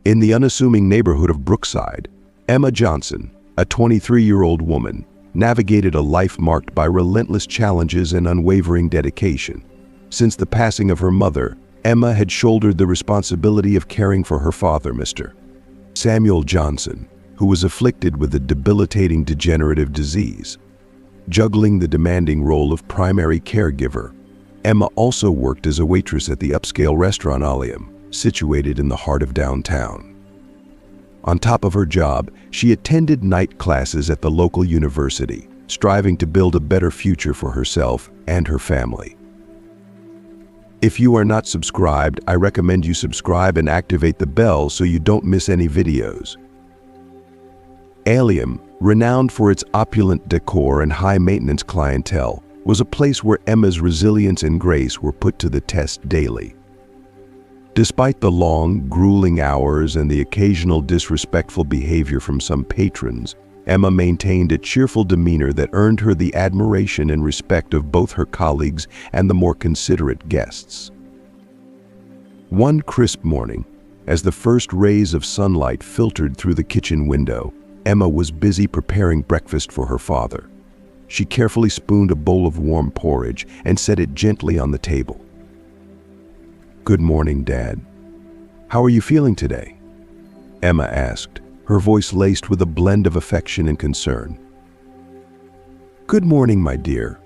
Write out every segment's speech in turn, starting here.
In the unassuming neighborhood of Brookside, Emma Johnson, a 23-year-old woman, navigated a life marked by relentless challenges and unwavering dedication. Since the passing of her mother, Emma had shouldered the responsibility of caring for her father, Mr. Samuel Johnson, who was afflicted with a debilitating degenerative disease. Juggling the demanding role of primary caregiver, Emma also worked as a waitress at the upscale restaurant Allium, situated in the heart of downtown. On top of her job, she attended night classes at the local university, striving to build a better future for herself and her family. If you are not subscribed, I recommend you subscribe and activate the bell so you don't miss any videos. Allium, renowned for its opulent decor and high-maintenance clientele, was a place where Emma's resilience and grace were put to the test daily. Despite the long, grueling hours and the occasional disrespectful behavior from some patrons, Emma maintained a cheerful demeanor that earned her the admiration and respect of both her colleagues and the more considerate guests. One crisp morning, as the first rays of sunlight filtered through the kitchen window, Emma was busy preparing breakfast for her father. She carefully spooned a bowl of warm porridge and set it gently on the table. "Good morning, Dad. How are you feeling today?" Emma asked, her voice laced with a blend of affection and concern. "Good morning, my dear.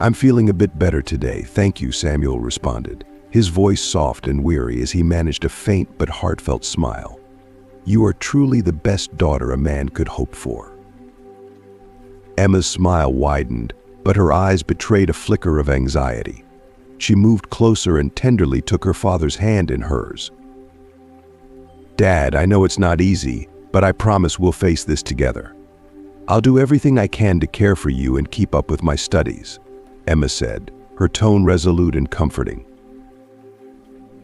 I'm feeling a bit better today, thank you," Samuel responded, his voice soft and weary as he managed a faint but heartfelt smile. "You are truly the best daughter a man could hope for." Emma's smile widened, but her eyes betrayed a flicker of anxiety. She moved closer and tenderly took her father's hand in hers. "Dad, I know it's not easy, but I promise we'll face this together. I'll do everything I can to care for you and keep up with my studies," Emma said, her tone resolute and comforting.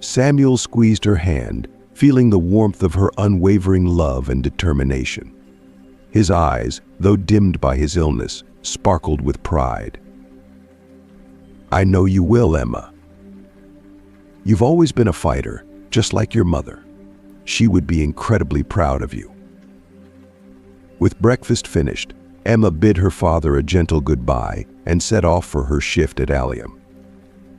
Samuel squeezed her hand, feeling the warmth of her unwavering love and determination. His eyes, though dimmed by his illness, sparkled with pride. "I know you will, Emma. You've always been a fighter, just like your mother. She would be incredibly proud of you." With breakfast finished, Emma bid her father a gentle goodbye and set off for her shift at Allium.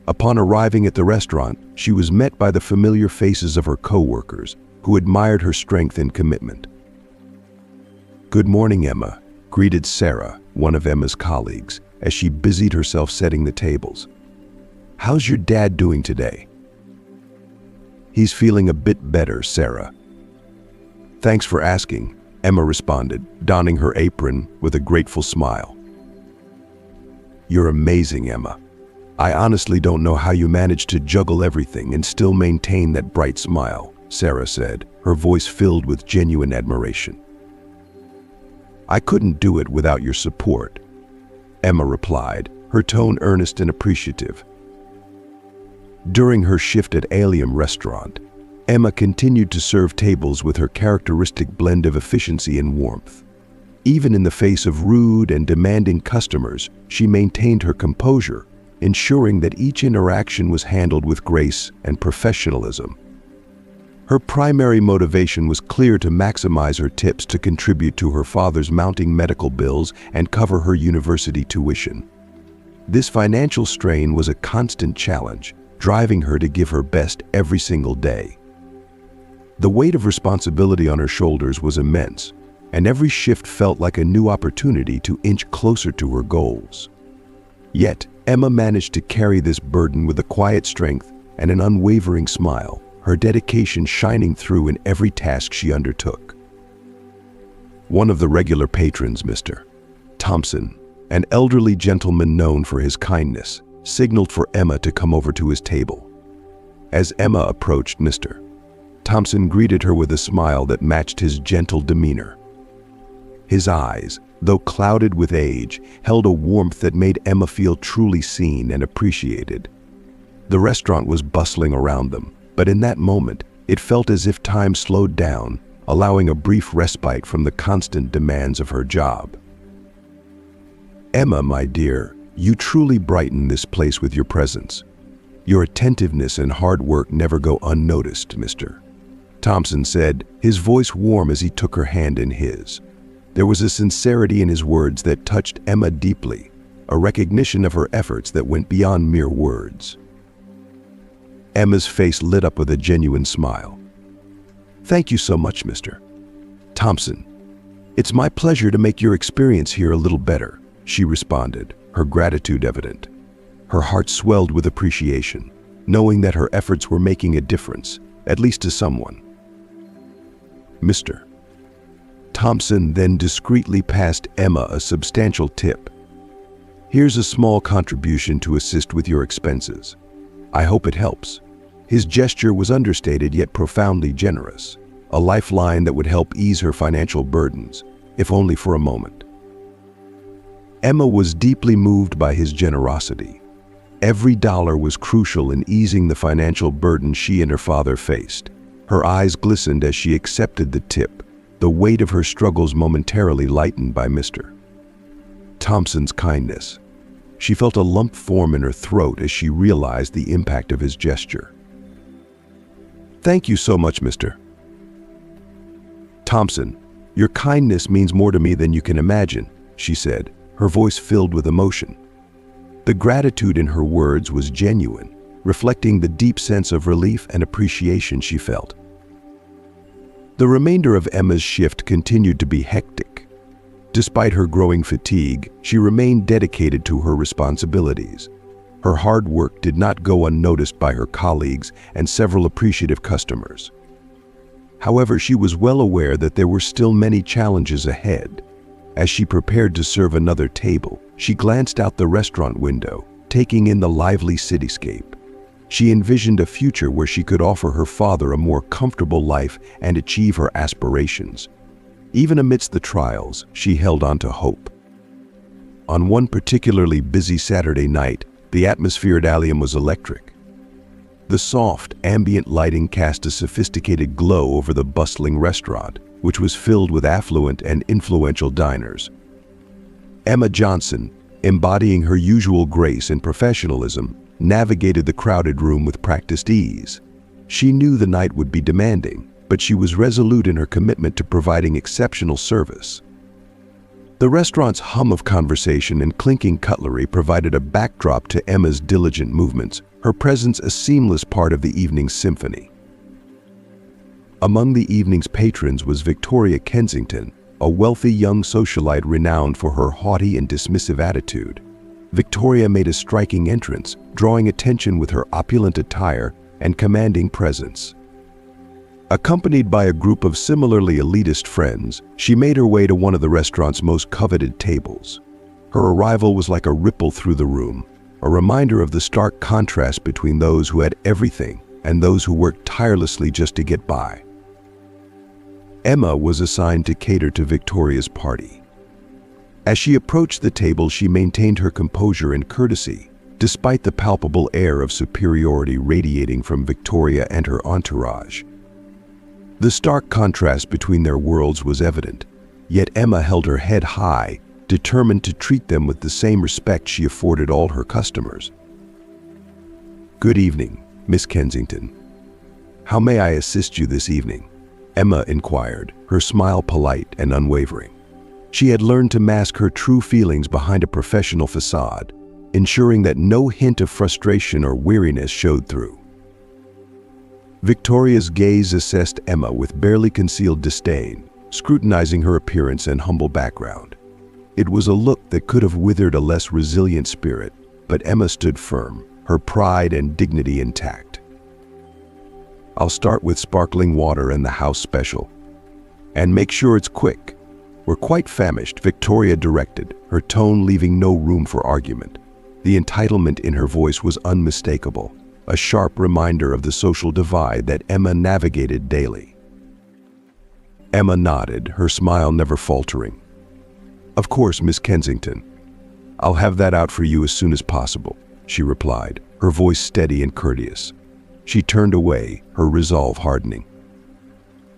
Upon arriving at the restaurant, she was met by the familiar faces of her co-workers, who admired her strength and commitment. "Good morning, Emma," greeted Sarah, one of Emma's colleagues, as she busied herself setting the tables. "How's your dad doing today?" "He's feeling a bit better, Sarah." "Thanks for asking," Emma responded, donning her apron with a grateful smile. "You're amazing, Emma. I honestly don't know how you manage to juggle everything and still maintain that bright smile," Sarah said, her voice filled with genuine admiration. "I couldn't do it without your support," Emma replied, her tone earnest and appreciative. During her shift at Allium restaurant, Emma continued to serve tables with her characteristic blend of efficiency and warmth. Even in the face of rude and demanding customers, she maintained her composure, ensuring that each interaction was handled with grace and professionalism. Her primary motivation was clear: to maximize her tips to contribute to her father's mounting medical bills and cover her university tuition. This financial strain was a constant challenge, driving her to give her best every single day. The weight of responsibility on her shoulders was immense, and every shift felt like a new opportunity to inch closer to her goals. Yet, Emma managed to carry this burden with a quiet strength and an unwavering smile, her dedication shining through in every task she undertook. One of the regular patrons, Mr. Thompson, an elderly gentleman known for his kindness, signaled for Emma to come over to his table. As Emma approached, Mr. Thompson greeted her with a smile that matched his gentle demeanor. His eyes, though clouded with age, held a warmth that made Emma feel truly seen and appreciated. The restaurant was bustling around them, but in that moment, it felt as if time slowed down, allowing a brief respite from the constant demands of her job. "Emma, my dear, you truly brighten this place with your presence. Your attentiveness and hard work never go unnoticed, Mr. Thompson said, his voice warm as he took her hand in his. There was a sincerity in his words that touched Emma deeply, a recognition of her efforts that went beyond mere words. Emma's face lit up with a genuine smile. "Thank you so much, Mr. Thompson. It's my pleasure to make your experience here a little better," she responded, her gratitude evident. Her heart swelled with appreciation, knowing that her efforts were making a difference, at least to someone. Mr. Thompson then discreetly passed Emma a substantial tip. "Here's a small contribution to assist with your expenses. I hope it helps." His gesture was understated yet profoundly generous, a lifeline that would help ease her financial burdens, if only for a moment. Emma was deeply moved by his generosity. Every dollar was crucial in easing the financial burden she and her father faced. Her eyes glistened as she accepted the tip, the weight of her struggles momentarily lightened by Mr. Thompson's kindness. She felt a lump form in her throat as she realized the impact of his gesture. "Thank you so much, Mr. Thompson. Your kindness means more to me than you can imagine," she said, her voice filled with emotion. The gratitude in her words was genuine, reflecting the deep sense of relief and appreciation she felt. The remainder of Emma's shift continued to be hectic. Despite her growing fatigue, she remained dedicated to her responsibilities. Her hard work did not go unnoticed by her colleagues and several appreciative customers. However, she was well aware that there were still many challenges ahead. As she prepared to serve another table, she glanced out the restaurant window, taking in the lively cityscape. She envisioned a future where she could offer her father a more comfortable life and achieve her aspirations. Even amidst the trials, she held on to hope. On one particularly busy Saturday night, the atmosphere at Allium was electric. The soft, ambient lighting cast a sophisticated glow over the bustling restaurant, which was filled with affluent and influential diners. Emma Johnson, embodying her usual grace and professionalism, navigated the crowded room with practiced ease. She knew the night would be demanding, but she was resolute in her commitment to providing exceptional service. The restaurant's hum of conversation and clinking cutlery provided a backdrop to Emma's diligent movements, her presence a seamless part of the evening's symphony. Among the evening's patrons was Victoria Kensington, a wealthy young socialite renowned for her haughty and dismissive attitude. Victoria made a striking entrance, drawing attention with her opulent attire and commanding presence. Accompanied by a group of similarly elitist friends, she made her way to one of the restaurant's most coveted tables. Her arrival was like a ripple through the room, a reminder of the stark contrast between those who had everything and those who worked tirelessly just to get by. Emma was assigned to cater to Victoria's party. As she approached the table, she maintained her composure and courtesy, despite the palpable air of superiority radiating from Victoria and her entourage. The stark contrast between their worlds was evident, yet Emma held her head high, determined to treat them with the same respect she afforded all her customers. "Good evening, Miss Kensington. How may I assist you this evening?" Emma inquired, her smile polite and unwavering. She had learned to mask her true feelings behind a professional facade, ensuring that no hint of frustration or weariness showed through. Victoria's gaze assessed Emma with barely concealed disdain, scrutinizing her appearance and humble background. It was a look that could have withered a less resilient spirit, but Emma stood firm, her pride and dignity intact. "I'll start with sparkling water and the house special. And make sure it's quick. We're quite famished," Victoria directed, her tone leaving no room for argument. The entitlement in her voice was unmistakable, a sharp reminder of the social divide that Emma navigated daily. Emma nodded, her smile never faltering. "Of course, Miss Kensington. I'll have that out for you as soon as possible," she replied, her voice steady and courteous. She turned away, her resolve hardening.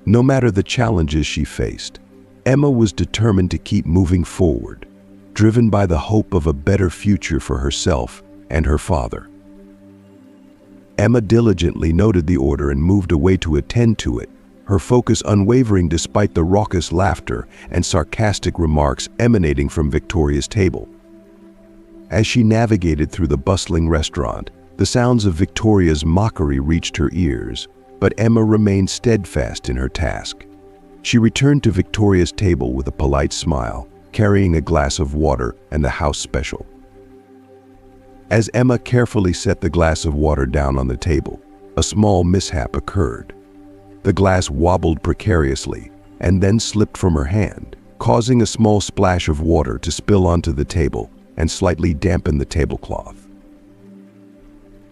No matter the challenges she faced, Emma was determined to keep moving forward, driven by the hope of a better future for herself and her father. Emma diligently noted the order and moved away to attend to it, her focus unwavering despite the raucous laughter and sarcastic remarks emanating from Victoria's table. As she navigated through the bustling restaurant, the sounds of Victoria's mockery reached her ears, but Emma remained steadfast in her task. She returned to Victoria's table with a polite smile, carrying a glass of water and the house special. As Emma carefully set the glass of water down on the table, a small mishap occurred. The glass wobbled precariously and then slipped from her hand, causing a small splash of water to spill onto the table and slightly dampen the tablecloth.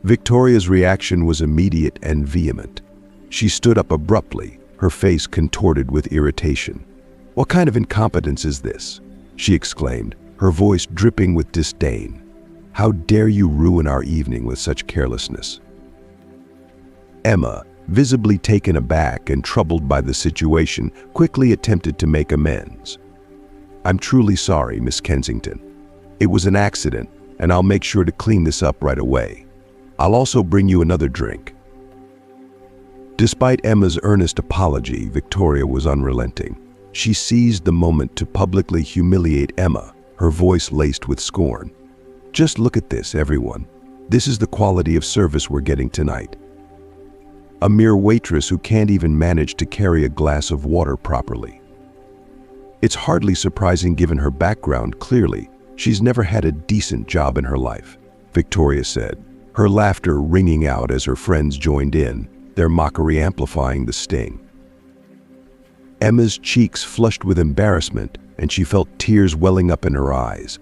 Victoria's reaction was immediate and vehement. She stood up abruptly, her face contorted with irritation. "What kind of incompetence is this?" she exclaimed, her voice dripping with disdain. "How dare you ruin our evening with such carelessness?" Emma, visibly taken aback and troubled by the situation, quickly attempted to make amends. "I'm truly sorry, Miss Kensington. It was an accident, and I'll make sure to clean this up right away. I'll also bring you another drink." Despite Emma's earnest apology, Victoria was unrelenting. She seized the moment to publicly humiliate Emma, her voice laced with scorn. "Just look at this, everyone. This is the quality of service we're getting tonight. A mere waitress who can't even manage to carry a glass of water properly. It's hardly surprising given her background. Clearly, she's never had a decent job in her life," Victoria said, her laughter ringing out as her friends joined in, their mockery amplifying the sting. Emma's cheeks flushed with embarrassment, and she felt tears welling up in her eyes.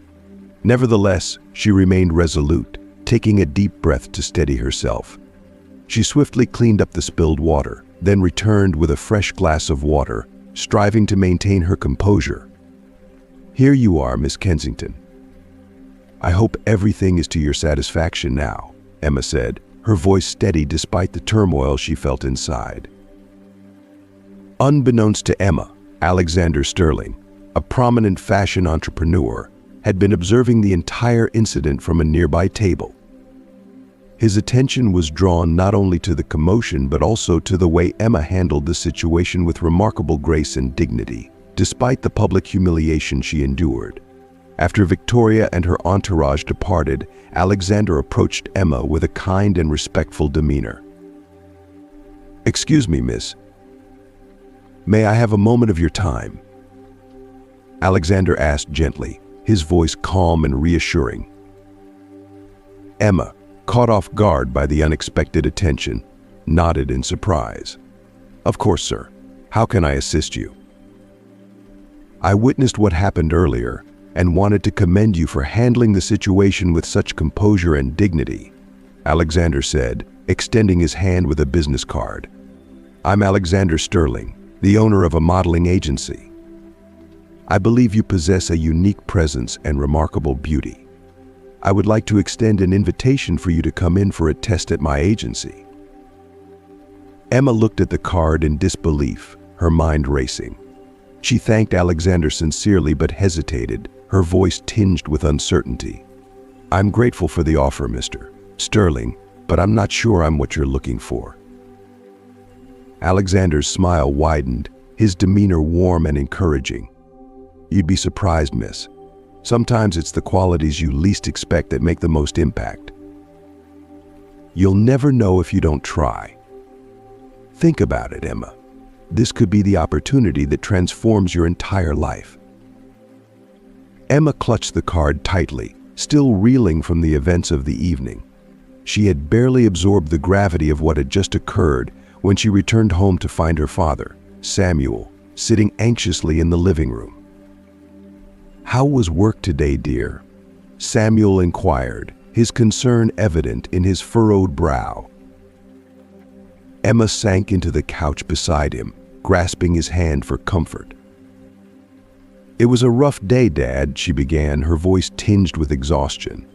Nevertheless, she remained resolute, taking a deep breath to steady herself. She swiftly cleaned up the spilled water, then returned with a fresh glass of water, striving to maintain her composure. "Here you are, Miss Kensington. I hope everything is to your satisfaction now," Emma said, her voice steady despite the turmoil she felt inside. Unbeknownst to Emma, Alexander Sterling, a prominent fashion entrepreneur, had been observing the entire incident from a nearby table. His attention was drawn not only to the commotion but also to the way Emma handled the situation with remarkable grace and dignity, despite the public humiliation she endured. After Victoria and her entourage departed, Alexander approached Emma with a kind and respectful demeanor. "Excuse me, miss. May I have a moment of your time?" Alexander asked gently, his voice calm and reassuring. Emma, caught off guard by the unexpected attention, nodded in surprise. "Of course, sir. How can I assist you?" "I witnessed what happened earlier and wanted to commend you for handling the situation with such composure and dignity," Alexander said, extending his hand with a business card. "I'm Alexander Sterling, the owner of a modeling agency. I believe you possess a unique presence and remarkable beauty. I would like to extend an invitation for you to come in for a test at my agency." Emma looked at the card in disbelief, her mind racing. She thanked Alexander sincerely but hesitated, her voice tinged with uncertainty. "I'm grateful for the offer, Mr. Sterling, but I'm not sure I'm what you're looking for." Alexander's smile widened, his demeanor warm and encouraging. "You'd be surprised, miss. Sometimes it's the qualities you least expect that make the most impact. You'll never know if you don't try. Think about it, Emma. This could be the opportunity that transforms your entire life." Emma clutched the card tightly, still reeling from the events of the evening. She had barely absorbed the gravity of what had just occurred when she returned home to find her father, Samuel, sitting anxiously in the living room. "How was work today, dear?" Samuel inquired, his concern evident in his furrowed brow. Emma sank into the couch beside him, grasping his hand for comfort. "It was a rough day, Dad," she began, her voice tinged with exhaustion.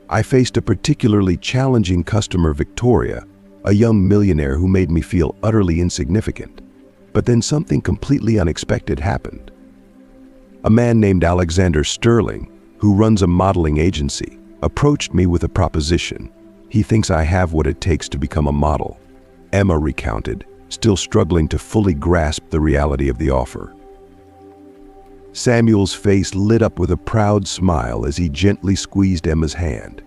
"I faced a particularly challenging customer, Victoria, a young millionaire who made me feel utterly insignificant. But then something completely unexpected happened. A man named Alexander Sterling, who runs a modeling agency, approached me with a proposition. He thinks I have what it takes to become a model," Emma recounted, still struggling to fully grasp the reality of the offer. Samuel's face lit up with a proud smile as he gently squeezed Emma's hand.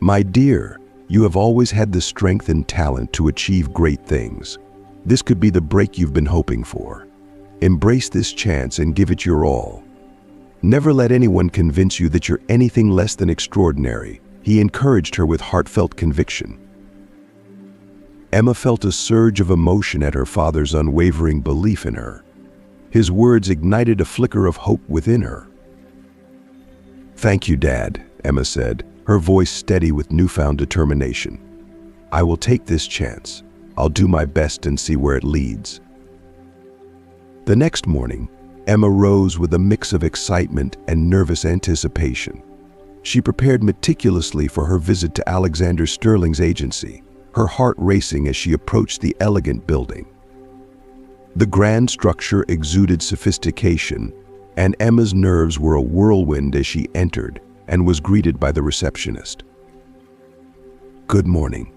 "My dear, you have always had the strength and talent to achieve great things. This could be the break you've been hoping for. Embrace this chance and give it your all. Never let anyone convince you that you're anything less than extraordinary," he encouraged her with heartfelt conviction. Emma felt a surge of emotion at her father's unwavering belief in her. His words ignited a flicker of hope within her. "Thank you, Dad," Emma said, her voice steady with newfound determination. "I will take this chance. I'll do my best and see where it leads." The next morning, Emma rose with a mix of excitement and nervous anticipation. She prepared meticulously for her visit to Alexander Sterling's agency, her heart racing as she approached the elegant building. The grand structure exuded sophistication, and Emma's nerves were a whirlwind as she entered and was greeted by the receptionist. "Good morning.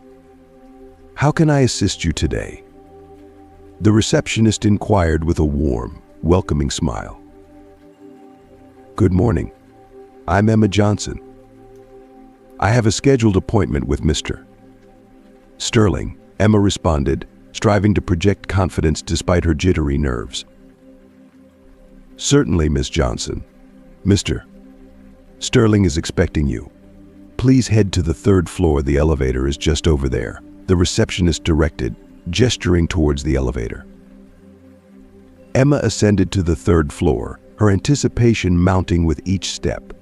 How can I assist you today?" The receptionist inquired with a warm, welcoming smile. "Good morning. I'm Emma Johnson. I have a scheduled appointment with Mr. Sterling," Emma responded, striving to project confidence despite her jittery nerves. "Certainly, Miss Johnson. Mr. Sterling is expecting you. Please head to the 3rd floor. The elevator is just over there," the receptionist directed, gesturing towards the elevator. Emma ascended to the 3rd floor, her anticipation mounting with each step.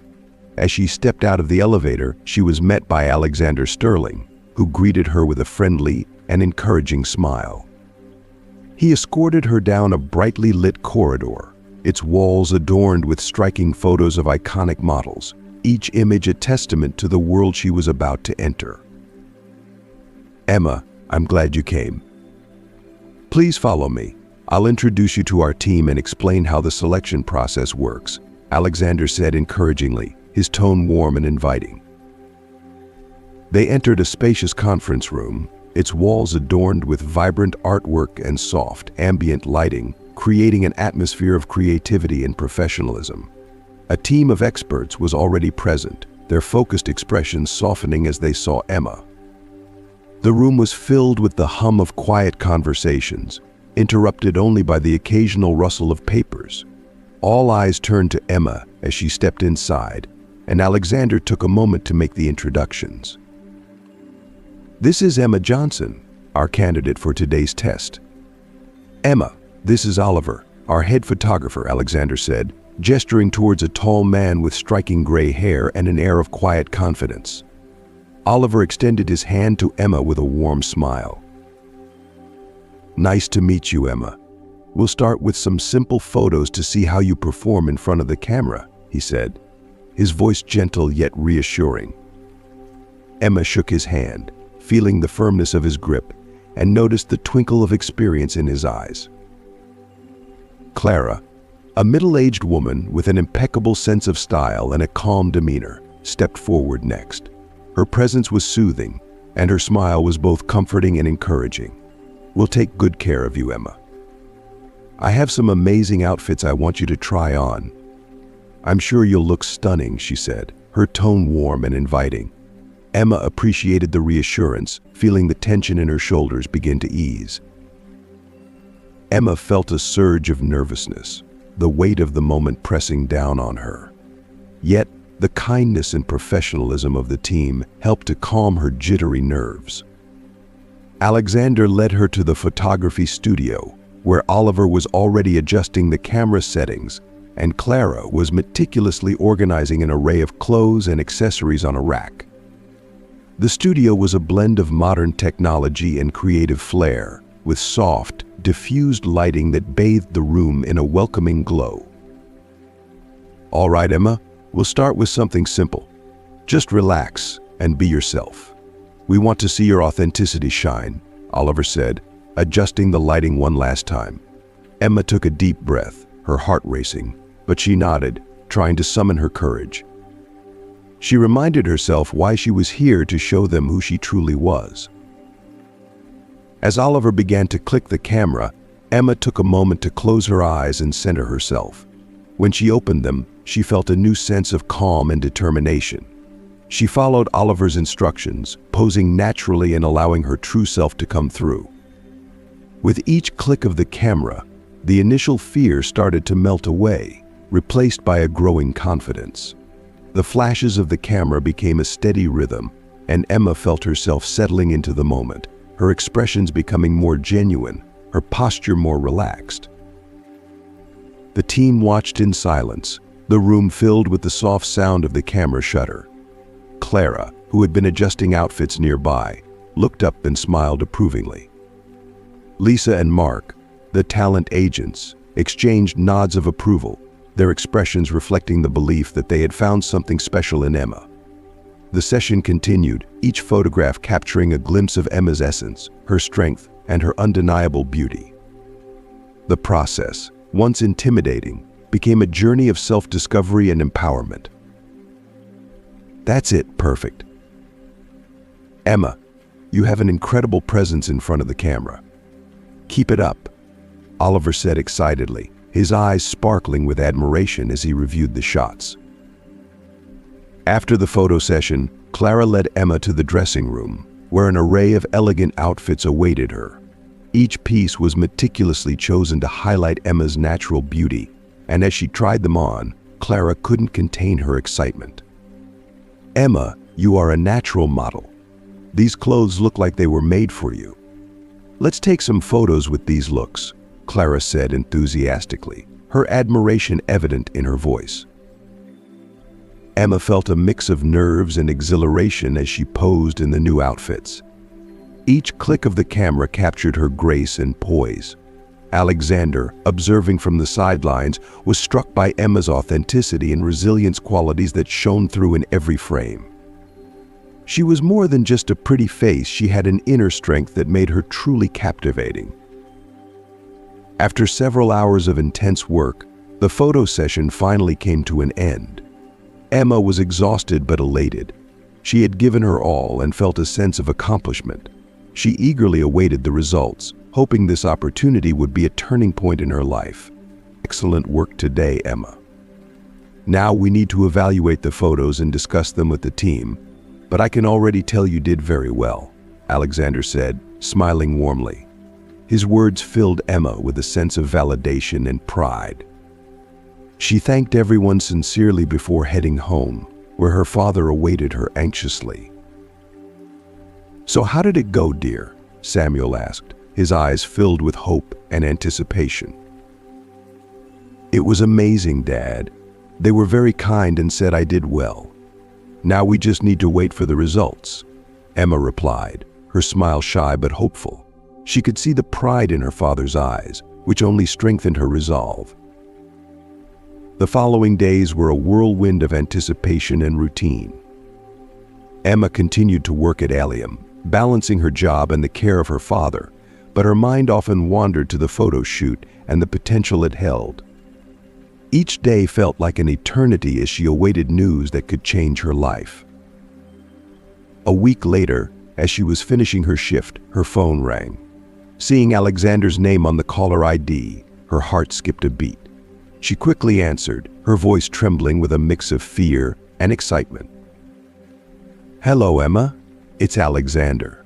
As she stepped out of the elevator, she was met by Alexander Sterling, who greeted her with a friendly and encouraging smile. He escorted her down a brightly lit corridor, its walls adorned with striking photos of iconic models, each image a testament to the world she was about to enter. "Emma, I'm glad you came. Please follow me. I'll introduce you to our team and explain how the selection process works," Alexander said encouragingly, his tone warm and inviting. They entered a spacious conference room, its walls adorned with vibrant artwork and soft, ambient lighting, creating an atmosphere of creativity and professionalism. A team of experts was already present, their focused expressions softening as they saw Emma. The room was filled with the hum of quiet conversations, interrupted only by the occasional rustle of papers. All eyes turned to Emma as she stepped inside, and Alexander took a moment to make the introductions. "This is Emma Johnson, our candidate for today's test." "Emma, this is Oliver, our head photographer," Alexander said, gesturing towards a tall man with striking gray hair and an air of quiet confidence. Oliver extended his hand to Emma with a warm smile. "Nice to meet you, Emma. We'll start with some simple photos to see how you perform in front of the camera," he said, his voice gentle yet reassuring. Emma shook his hand, feeling the firmness of his grip, and noticed the twinkle of experience in his eyes. Clara, a middle-aged woman with an impeccable sense of style and a calm demeanor, stepped forward next. Her presence was soothing, and her smile was both comforting and encouraging. "We'll take good care of you, Emma. I have some amazing outfits I want you to try on. I'm sure you'll look stunning," she said, her tone warm and inviting. Emma appreciated the reassurance, feeling the tension in her shoulders begin to ease. Emma felt a surge of nervousness, the weight of the moment pressing down on her. Yet, the kindness and professionalism of the team helped to calm her jittery nerves. Alexander led her to the photography studio, where Oliver was already adjusting the camera settings, and Clara was meticulously organizing an array of clothes and accessories on a rack. The studio was a blend of modern technology and creative flair, with soft, diffused lighting that bathed the room in a welcoming glow. "All right, Emma, we'll start with something simple. Just relax and be yourself. We want to see your authenticity shine," Oliver said, adjusting the lighting one last time. Emma took a deep breath, her heart racing, but she nodded, trying to summon her courage. She reminded herself why she was here to show them who she truly was. As Oliver began to click the camera, Emma took a moment to close her eyes and center herself. When she opened them, she felt a new sense of calm and determination. She followed Oliver's instructions, posing naturally and allowing her true self to come through. With each click of the camera, the initial fear started to melt away, replaced by a growing confidence. The flashes of the camera became a steady rhythm, and Emma felt herself settling into the moment, her expressions becoming more genuine, her posture more relaxed. The team watched in silence, the room filled with the soft sound of the camera shutter. Clara, who had been adjusting outfits nearby, looked up and smiled approvingly. Lisa and Mark, the talent agents, exchanged nods of approval, their expressions reflecting the belief that they had found something special in Emma. The session continued, each photograph capturing a glimpse of Emma's essence, her strength, and her undeniable beauty. The process, once intimidating, became a journey of self-discovery and empowerment. That's it, perfect. Emma, you have an incredible presence in front of the camera. Keep it up, Oliver said excitedly, his eyes sparkling with admiration as he reviewed the shots. After the photo session, Clara led Emma to the dressing room, where an array of elegant outfits awaited her. Each piece was meticulously chosen to highlight Emma's natural beauty, and as she tried them on, Clara couldn't contain her excitement. Emma, you are a natural model. These clothes look like they were made for you. Let's take some photos with these looks, Clara said enthusiastically, her admiration evident in her voice. Emma felt a mix of nerves and exhilaration as she posed in the new outfits. Each click of the camera captured her grace and poise. Alexander, observing from the sidelines, was struck by Emma's authenticity and resilience qualities that shone through in every frame. She was more than just a pretty face, she had an inner strength that made her truly captivating. After several hours of intense work, the photo session finally came to an end. Emma was exhausted but elated. She had given her all and felt a sense of accomplishment. She eagerly awaited the results, hoping this opportunity would be a turning point in her life. Excellent work today, Emma. Now we need to evaluate the photos and discuss them with the team, but I can already tell you did very well, Alexander said, smiling warmly. His words filled Emma with a sense of validation and pride. She thanked everyone sincerely before heading home, where her father awaited her anxiously. So how did it go, dear? Samuel asked, his eyes filled with hope and anticipation. It was amazing, Dad. They were very kind and said I did well. Now we just need to wait for the results, Emma replied, her smile shy but hopeful. She could see the pride in her father's eyes, which only strengthened her resolve. The following days were a whirlwind of anticipation and routine. Emma continued to work at Allium, balancing her job and the care of her father, but her mind often wandered to the photo shoot and the potential it held. Each day felt like an eternity as she awaited news that could change her life. A week later, as she was finishing her shift, her phone rang. Seeing Alexander's name on the caller ID, her heart skipped a beat. She quickly answered, her voice trembling with a mix of fear and excitement. Hello, Emma. It's Alexander.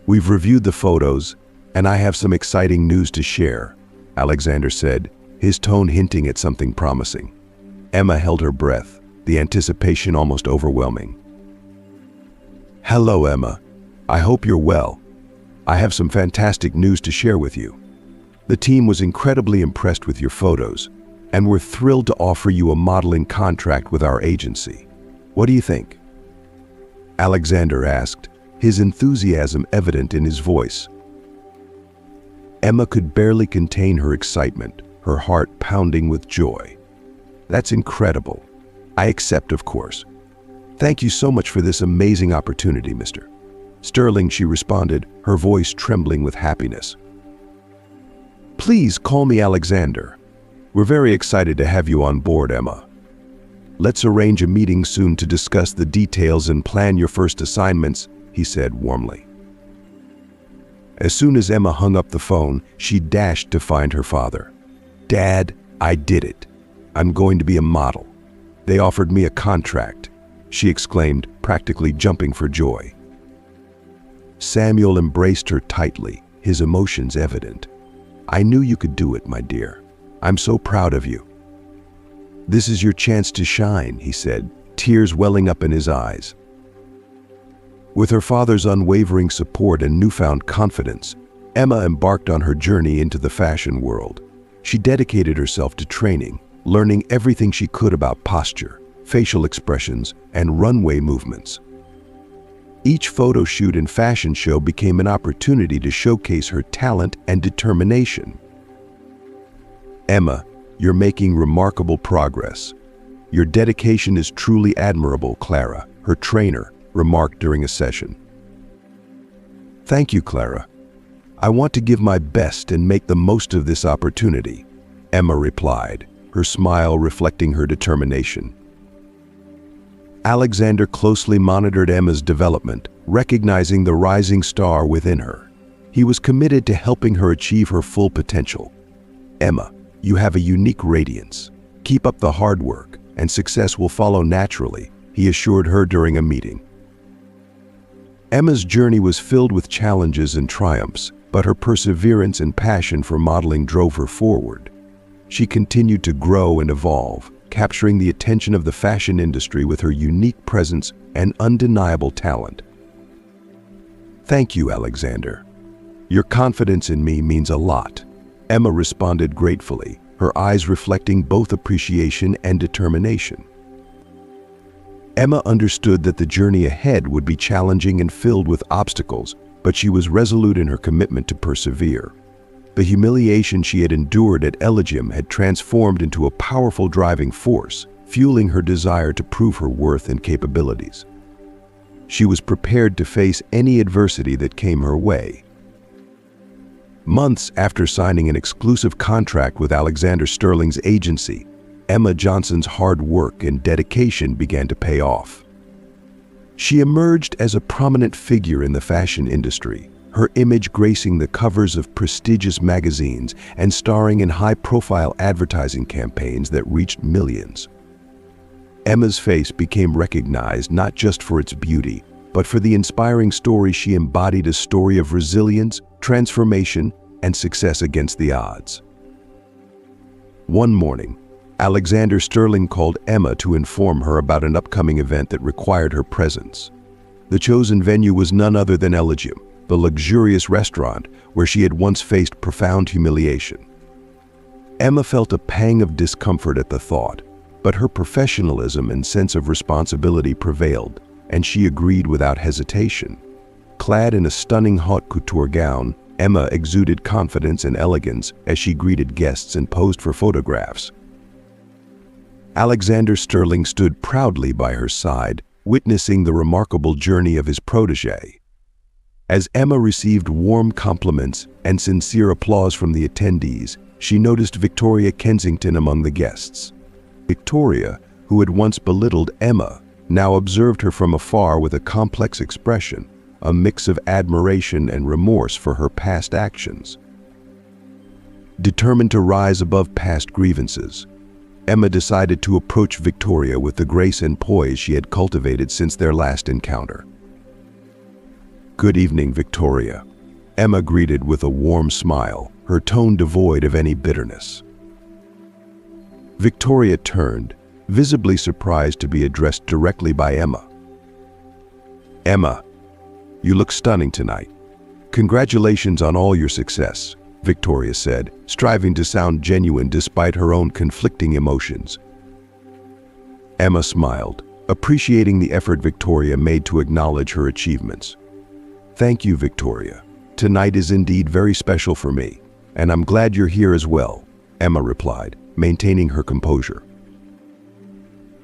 We've reviewed the photos, and I have some exciting news to share, Alexander said, his tone hinting at something promising. Emma held her breath, the anticipation almost overwhelming. Hello, Emma. I hope you're well. I have some fantastic news to share with you. The team was incredibly impressed with your photos, and we're thrilled to offer you a modeling contract with our agency. What do you think? Alexander asked, his enthusiasm evident in his voice. Emma could barely contain her excitement, her heart pounding with joy. That's incredible. I accept, of course. Thank you so much for this amazing opportunity, Mr. Sterling, she responded, her voice trembling with happiness. Please call me Alexander. We're very excited to have you on board, Emma. Let's arrange a meeting soon to discuss the details and plan your first assignments, he said warmly. As soon as Emma hung up the phone, she dashed to find her father. "Dad, I did it. I'm going to be a model. They offered me a contract," she exclaimed, practically jumping for joy. Samuel embraced her tightly, his emotions evident. "I knew you could do it, my dear. I'm so proud of you." "This is your chance to shine," he said, tears welling up in his eyes. With her father's unwavering support and newfound confidence, Emma embarked on her journey into the fashion world. She dedicated herself to training, learning everything she could about posture, facial expressions, and runway movements. Each photo shoot and fashion show became an opportunity to showcase her talent and determination. "Emma, you're making remarkable progress. Your dedication is truly admirable," Clara, her trainer, remarked during a session. "Thank you, Clara. I want to give my best and make the most of this opportunity," Emma replied, her smile reflecting her determination. Alexander closely monitored Emma's development, recognizing the rising star within her. He was committed to helping her achieve her full potential. "Emma, you have a unique radiance. Keep up the hard work, and success will follow naturally," he assured her during a meeting. Emma's journey was filled with challenges and triumphs, but her perseverance and passion for modeling drove her forward. She continued to grow and evolve, capturing the attention of the fashion industry with her unique presence and undeniable talent. "Thank you, Alexander. Your confidence in me means a lot," Emma responded gratefully, her eyes reflecting both appreciation and determination. Emma understood that the journey ahead would be challenging and filled with obstacles, but she was resolute in her commitment to persevere. The humiliation she had endured at Elegim had transformed into a powerful driving force, fueling her desire to prove her worth and capabilities. She was prepared to face any adversity that came her way. Months after signing an exclusive contract with Alexander Sterling's agency, Emma Johnson's hard work and dedication began to pay off. She emerged as a prominent figure in the fashion industry, her image gracing the covers of prestigious magazines and starring in high-profile advertising campaigns that reached millions. Emma's face became recognized not just for its beauty, but for the inspiring story she embodied, a story of resilience, transformation, and success against the odds. One morning, Alexander Sterling called Emma to inform her about an upcoming event that required her presence. The chosen venue was none other than Elegim, the luxurious restaurant where she had once faced profound humiliation. Emma felt a pang of discomfort at the thought, but her professionalism and sense of responsibility prevailed, and she agreed without hesitation. Clad in a stunning haute couture gown, Emma exuded confidence and elegance as she greeted guests and posed for photographs. Alexander Sterling stood proudly by her side, witnessing the remarkable journey of his protégé. As Emma received warm compliments and sincere applause from the attendees, she noticed Victoria Kensington among the guests. Victoria, who had once belittled Emma, now observed her from afar with a complex expression, a mix of admiration and remorse for her past actions. Determined to rise above past grievances, Emma decided to approach Victoria with the grace and poise she had cultivated since their last encounter. "Good evening, Victoria," Emma greeted with a warm smile, her tone devoid of any bitterness. Victoria turned, visibly surprised to be addressed directly by Emma. "Emma, you look stunning tonight. Congratulations on all your success," Victoria said, striving to sound genuine despite her own conflicting emotions. Emma smiled, appreciating the effort Victoria made to acknowledge her achievements. "Thank you, Victoria. Tonight is indeed very special for me, and I'm glad you're here as well," Emma replied, maintaining her composure.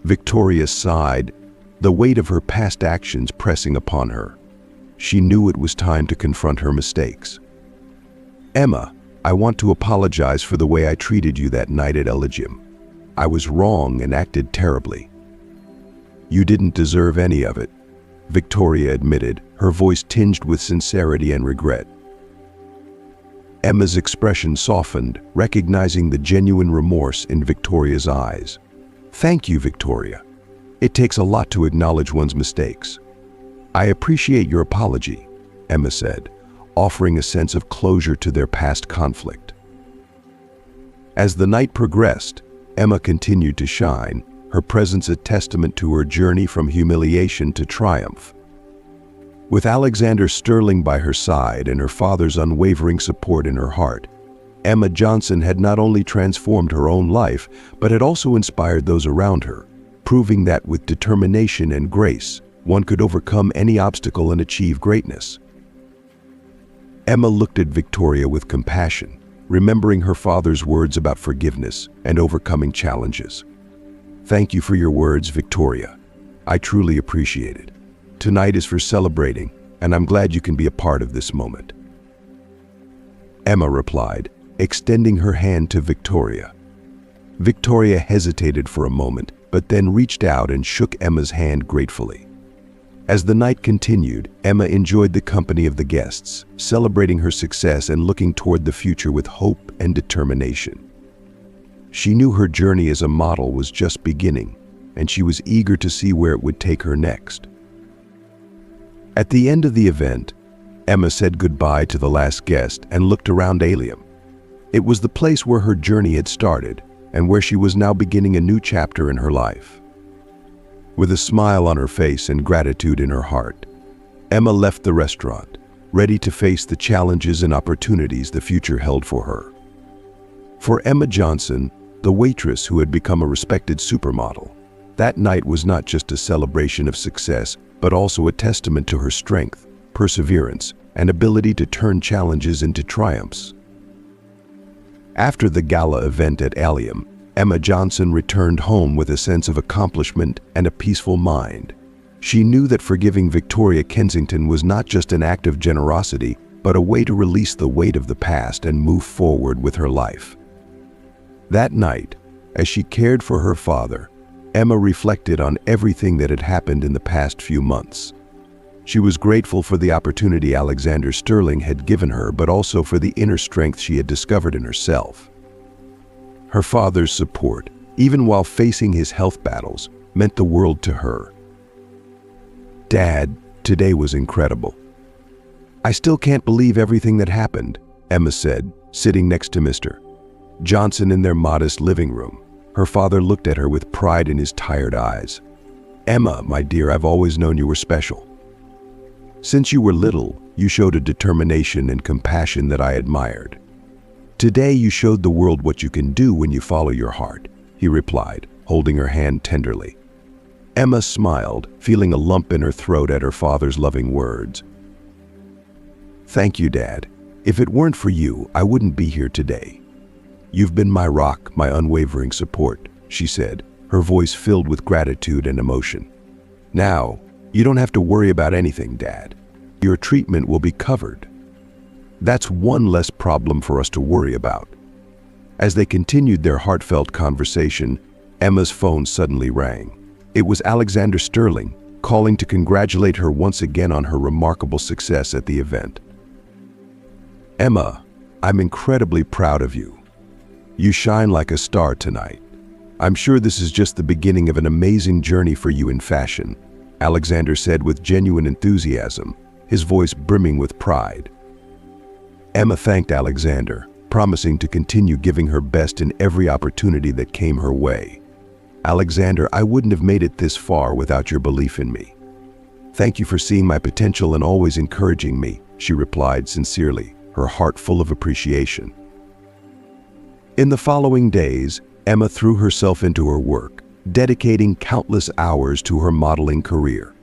Victoria sighed, the weight of her past actions pressing upon her. She knew it was time to confront her mistakes. "Emma, I want to apologize for the way I treated you that night at Elegim. I was wrong and acted terribly." "You didn't deserve any of it," Victoria admitted, her voice tinged with sincerity and regret. Emma's expression softened, recognizing the genuine remorse in Victoria's eyes. "Thank you, Victoria. It takes a lot to acknowledge one's mistakes." "I appreciate your apology," Emma said, offering a sense of closure to their past conflict. As the night progressed, Emma continued to shine, her presence a testament to her journey from humiliation to triumph. With Alexander Sterling by her side and her father's unwavering support in her heart, Emma Johnson had not only transformed her own life, but had also inspired those around her, proving that with determination and grace, one could overcome any obstacle and achieve greatness. Emma looked at Victoria with compassion, remembering her father's words about forgiveness and overcoming challenges. "Thank you for your words, Victoria. I truly appreciate it. Tonight is for celebrating, and I'm glad you can be a part of this moment." Emma replied, extending her hand to Victoria. Victoria hesitated for a moment, but then reached out and shook Emma's hand gratefully. As the night continued, Emma enjoyed the company of the guests, celebrating her success and looking toward the future with hope and determination. She knew her journey as a model was just beginning, and she was eager to see where it would take her next. At the end of the event, Emma said goodbye to the last guest and looked around Allium. It was the place where her journey had started and where she was now beginning a new chapter in her life. With a smile on her face and gratitude in her heart, Emma left the restaurant, ready to face the challenges and opportunities the future held for her. For Emma Johnson, the waitress who had become a respected supermodel, that night was not just a celebration of success, but also a testament to her strength, perseverance, and ability to turn challenges into triumphs. After the gala event at Allium, Emma Johnson returned home with a sense of accomplishment and a peaceful mind. She knew that forgiving Victoria Kensington was not just an act of generosity, but a way to release the weight of the past and move forward with her life. That night, as she cared for her father, Emma reflected on everything that had happened in the past few months. She was grateful for the opportunity Alexander Sterling had given her, but also for the inner strength she had discovered in herself. Her father's support, even while facing his health battles, meant the world to her. "Dad, today was incredible. I still can't believe everything that happened," Emma said, sitting next to Mr. Johnson in their modest living room. Her father looked at her with pride in his tired eyes. "Emma, my dear, I've always known you were special. Since you were little, you showed a determination and compassion that I admired. Today you showed the world what you can do when you follow your heart," he replied, holding her hand tenderly. Emma smiled, feeling a lump in her throat at her father's loving words. "Thank you, Dad. If it weren't for you, I wouldn't be here today. You've been my rock, my unwavering support," she said, her voice filled with gratitude and emotion. "Now, you don't have to worry about anything, Dad. Your treatment will be covered. That's one less problem for us to worry about." As they continued their heartfelt conversation, Emma's phone suddenly rang. It was Alexander Sterling, calling to congratulate her once again on her remarkable success at the event. "Emma, I'm incredibly proud of you. You shine like a star tonight. I'm sure this is just the beginning of an amazing journey for you in fashion," Alexander said with genuine enthusiasm, his voice brimming with pride. Emma thanked Alexander, promising to continue giving her best in every opportunity that came her way. "Alexander, I wouldn't have made it this far without your belief in me. Thank you for seeing my potential and always encouraging me," she replied sincerely, her heart full of appreciation. In the following days, Emma threw herself into her work, dedicating countless hours to her modeling career.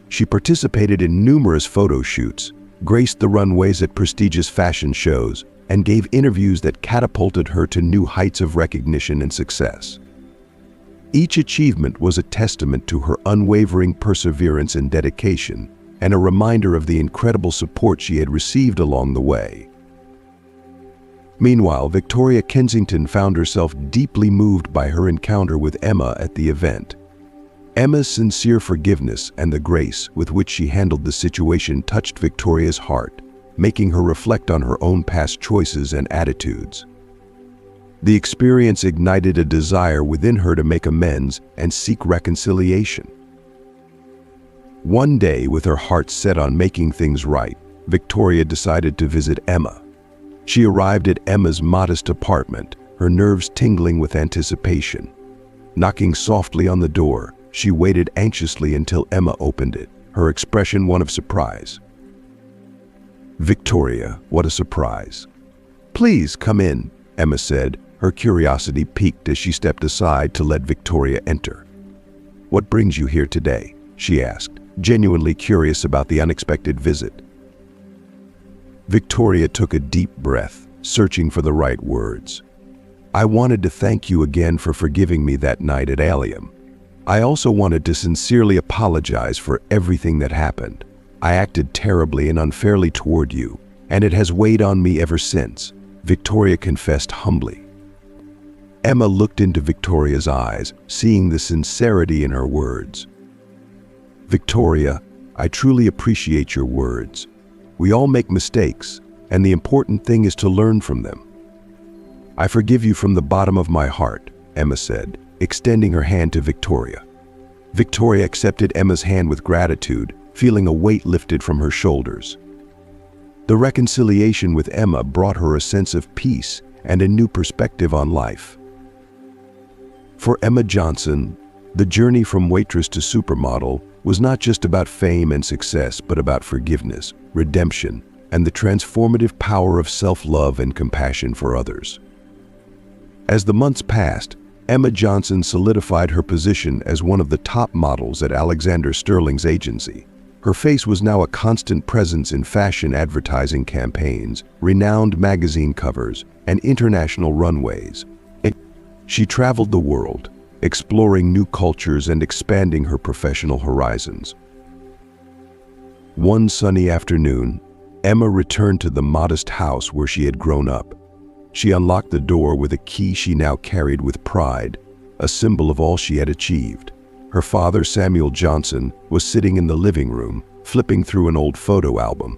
She participated in numerous photo shoots, graced the runways at prestigious fashion shows, and gave interviews that catapulted her to new heights of recognition and success. Each achievement was a testament to her unwavering perseverance and dedication, and a reminder of the incredible support she had received along the way. Meanwhile, Victoria Kensington found herself deeply moved by her encounter with Emma at the event. Emma's sincere forgiveness and the grace with which she handled the situation touched Victoria's heart, making her reflect on her own past choices and attitudes. The experience ignited a desire within her to make amends and seek reconciliation. One day, with her heart set on making things right, Victoria decided to visit Emma. She arrived at Emma's modest apartment, her nerves tingling with anticipation. Knocking softly on the door, she waited anxiously until Emma opened it, her expression one of surprise. "Victoria, what a surprise." "Please come in," Emma said, her curiosity piqued as she stepped aside to let Victoria enter. "What brings you here today?" she asked, genuinely curious about the unexpected visit. Victoria took a deep breath, searching for the right words. "I wanted to thank you again for forgiving me that night at Allium. I also wanted to sincerely apologize for everything that happened. I acted terribly and unfairly toward you, and it has weighed on me ever since," Victoria confessed humbly. Emma looked into Victoria's eyes, seeing the sincerity in her words. "Victoria, I truly appreciate your words. We all make mistakes, and the important thing is to learn from them." "I forgive you from the bottom of my heart," Emma said, extending her hand to Victoria. Victoria accepted Emma's hand with gratitude, feeling a weight lifted from her shoulders. The reconciliation with Emma brought her a sense of peace and a new perspective on life. For Emma Johnson, the journey from waitress to supermodel was not just about fame and success, but about forgiveness, redemption, and the transformative power of self-love and compassion for others. As the months passed, Emma Johnson solidified her position as one of the top models at Alexander Sterling's agency. Her face was now a constant presence in fashion advertising campaigns, renowned magazine covers, and international runways. She traveled the world, exploring new cultures and expanding her professional horizons. One sunny afternoon, Emma returned to the modest house where she had grown up. She unlocked the door with a key she now carried with pride, a symbol of all she had achieved. Her father, Samuel Johnson, was sitting in the living room, flipping through an old photo album.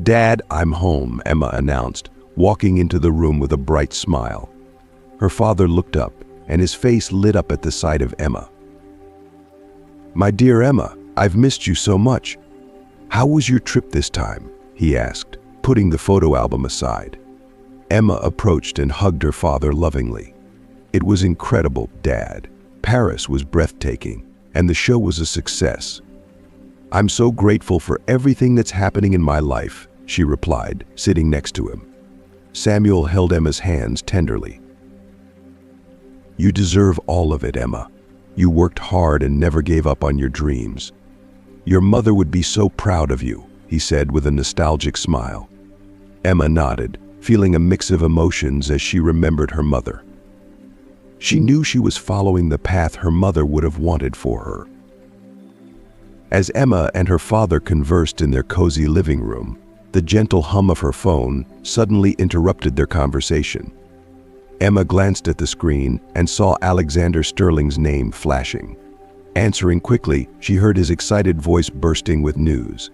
"Dad, I'm home," Emma announced, walking into the room with a bright smile. Her father looked up, and his face lit up at the sight of Emma. "My dear Emma, I've missed you so much. How was your trip this time?" he asked, putting the photo album aside. Emma approached and hugged her father lovingly. "It was incredible, Dad. Paris was breathtaking, and the show was a success. I'm so grateful for everything that's happening in my life," she replied, sitting next to him. Samuel held Emma's hands tenderly. "You deserve all of it, Emma. You worked hard and never gave up on your dreams. Your mother would be so proud of you," he said with a nostalgic smile. Emma nodded, feeling a mix of emotions as she remembered her mother. She knew she was following the path her mother would have wanted for her. As Emma and her father conversed in their cozy living room, the gentle hum of her phone suddenly interrupted their conversation. Emma glanced at the screen and saw Alexander Sterling's name flashing. Answering quickly, she heard his excited voice bursting with news.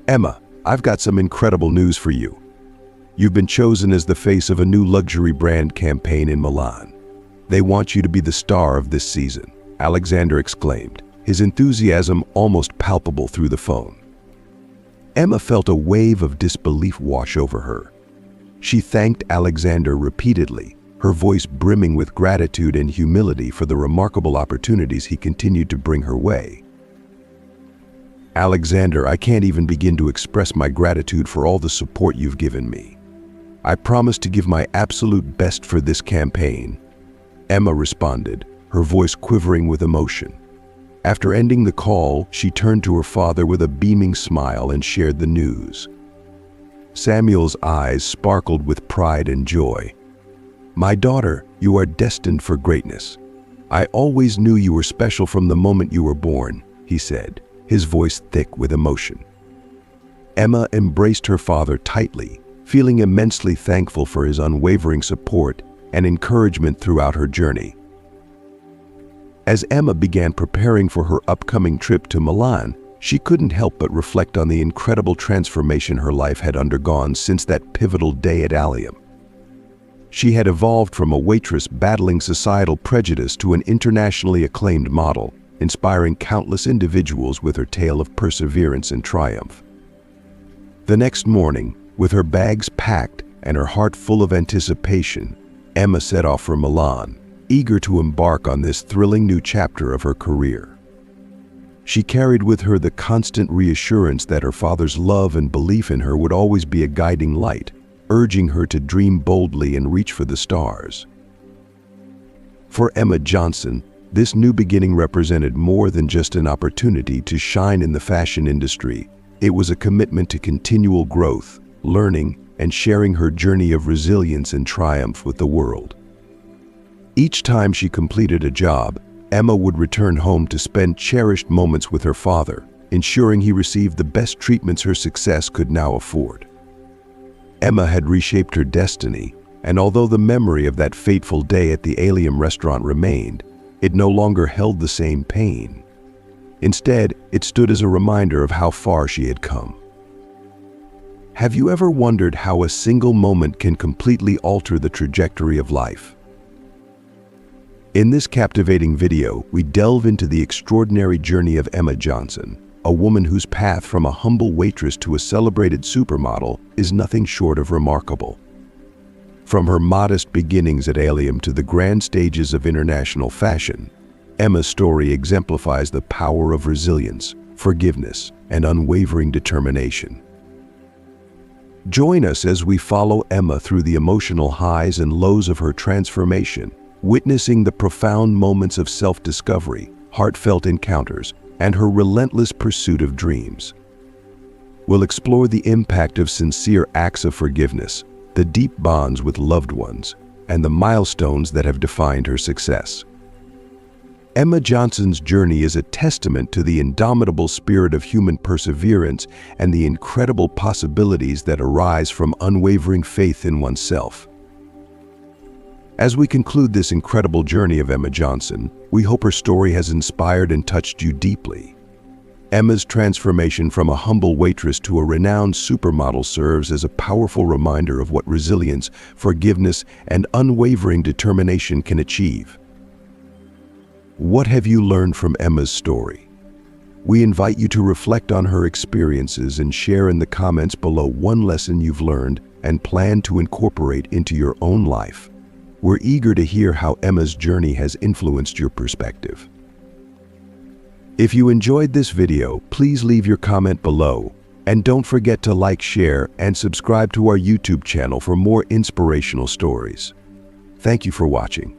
"Emma, I've got some incredible news for you. You've been chosen as the face of a new luxury brand campaign in Milan. They want you to be the star of this season," Alexander exclaimed, his enthusiasm almost palpable through the phone. Emma felt a wave of disbelief wash over her. She thanked Alexander repeatedly, her voice brimming with gratitude and humility for the remarkable opportunities he continued to bring her way. "Alexander, I can't even begin to express my gratitude for all the support you've given me. I promise to give my absolute best for this campaign," Emma responded, her voice quivering with emotion. After ending the call, she turned to her father with a beaming smile and shared the news. Samuel's eyes sparkled with pride and joy. "My daughter, you are destined for greatness. I always knew you were special from the moment you were born," he said, his voice thick with emotion. Emma embraced her father tightly, feeling immensely thankful for his unwavering support and encouragement throughout her journey. As Emma began preparing for her upcoming trip to Milan, She couldn't help but reflect on the incredible transformation her life had undergone since that pivotal day at Allium. She had evolved from a waitress battling societal prejudice to an internationally acclaimed model, inspiring countless individuals with her tale of perseverance and triumph. The next morning, with her bags packed and her heart full of anticipation, Emma set off for Milan, eager to embark on this thrilling new chapter of her career. She carried with her the constant reassurance that her father's love and belief in her would always be a guiding light, urging her to dream boldly and reach for the stars. For Emma Johnson, this new beginning represented more than just an opportunity to shine in the fashion industry. It was a commitment to continual growth, learning, and sharing her journey of resilience and triumph with the world. Each time she completed a job, Emma would return home to spend cherished moments with her father, ensuring he received the best treatments her success could now afford. Emma had reshaped her destiny, and although the memory of that fateful day at the Allium restaurant remained, it no longer held the same pain. Instead, it stood as a reminder of how far she had come. Have you ever wondered how a single moment can completely alter the trajectory of life? In this captivating video, we delve into the extraordinary journey of Emma Johnson, a woman whose path from a humble waitress to a celebrated supermodel is nothing short of remarkable. From her modest beginnings at Allium to the grand stages of international fashion, Emma's story exemplifies the power of resilience, forgiveness, and unwavering determination. Join us as we follow Emma through the emotional highs and lows of her transformation, witnessing the profound moments of self-discovery, heartfelt encounters, and her relentless pursuit of dreams. We'll explore the impact of sincere acts of forgiveness, the deep bonds with loved ones, and the milestones that have defined her success. Emma Johnson's journey is a testament to the indomitable spirit of human perseverance and the incredible possibilities that arise from unwavering faith in oneself. As we conclude this incredible journey of Emma Johnson, we hope her story has inspired and touched you deeply. Emma's transformation from a humble waitress to a renowned supermodel serves as a powerful reminder of what resilience, forgiveness, and unwavering determination can achieve. What have you learned from Emma's story? We invite you to reflect on her experiences and share in the comments below one lesson you've learned and plan to incorporate into your own life. We're eager to hear how Emma's journey has influenced your perspective. If you enjoyed this video, please leave your comment below, and don't forget to like, share, and subscribe to our YouTube channel for more inspirational stories. Thank you for watching.